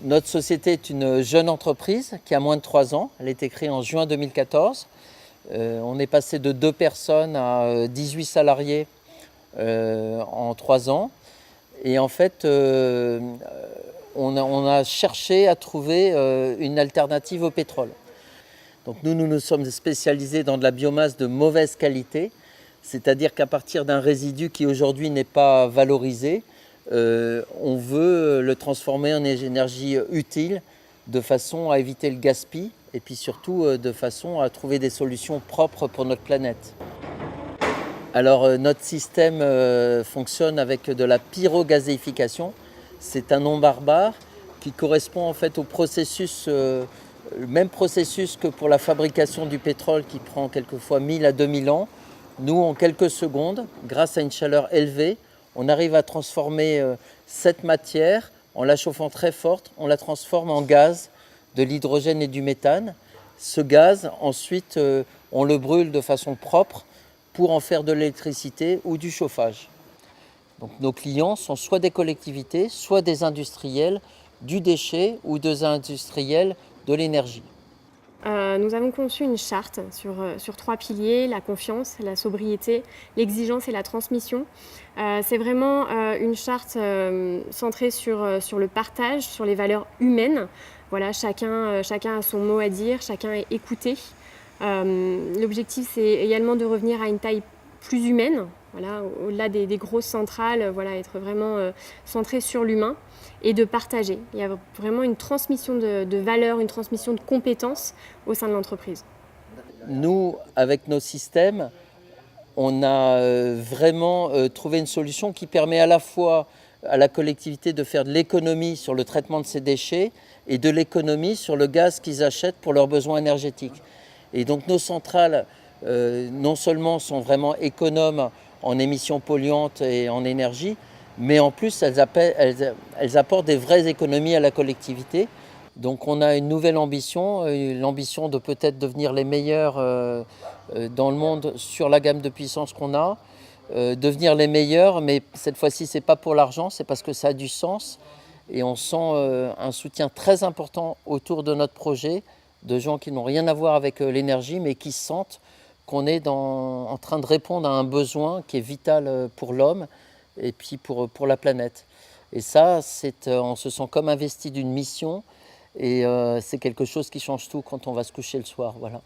Notre société est une jeune entreprise qui a moins de 3 ans. Elle a été créée en juin 2014. On est passé de 2 personnes à 18 salariés en 3 ans. Et en fait, on a cherché à trouver une alternative au pétrole. Donc nous sommes spécialisés dans de la biomasse de mauvaise qualité, c'est-à-dire qu'à partir d'un résidu qui aujourd'hui n'est pas valorisé, on veut le transformer en énergie utile de façon à éviter le gaspillage et puis surtout de façon à trouver des solutions propres pour notre planète. Alors notre système fonctionne avec de la pyrogazéification. C'est un nom barbare qui correspond en fait au processus, le même processus que pour la fabrication du pétrole qui prend quelquefois 1000 à 2000 ans. Nous, en quelques secondes, grâce à une chaleur élevée, on arrive à transformer cette matière, en la chauffant très forte, on la transforme en gaz, de l'hydrogène et du méthane. Ce gaz, ensuite, on le brûle de façon propre pour en faire de l'électricité ou du chauffage. Donc, nos clients sont soit des collectivités, soit des industriels du déchet ou des industriels de l'énergie. Nous avons conçu une charte sur 3 piliers, la confiance, la sobriété, l'exigence et la transmission. C'est vraiment une charte centrée sur le partage, sur les valeurs humaines. Voilà, chacun a son mot à dire, chacun est écouté. L'objectif, c'est également de revenir à une taille plus humaine, voilà, au-delà des grosses centrales, voilà, être vraiment centré sur l'humain et de partager. Il y a vraiment une transmission de valeurs, une transmission de compétences au sein de l'entreprise. Nous, avec nos systèmes, on a vraiment trouvé une solution qui permet à la fois à la collectivité de faire de l'économie sur le traitement de ses déchets et de l'économie sur le gaz qu'ils achètent pour leurs besoins énergétiques. Et donc nos centrales, non seulement sont vraiment économes en émissions polluantes et en énergie, mais en plus elles apportent des vraies économies à la collectivité. Donc on a une nouvelle ambition, l'ambition de peut-être devenir les meilleurs dans le monde sur la gamme de puissance qu'on a, devenir les meilleurs, mais cette fois-ci c'est pas pour l'argent, c'est parce que ça a du sens et on sent un soutien très important autour de notre projet, de gens qui n'ont rien à voir avec l'énergie, mais qui sentent qu'on est en train de répondre à un besoin qui est vital pour l'homme et puis pour la planète. Et ça, on se sent comme investi d'une mission et c'est quelque chose qui change tout quand on va se coucher le soir. Voilà.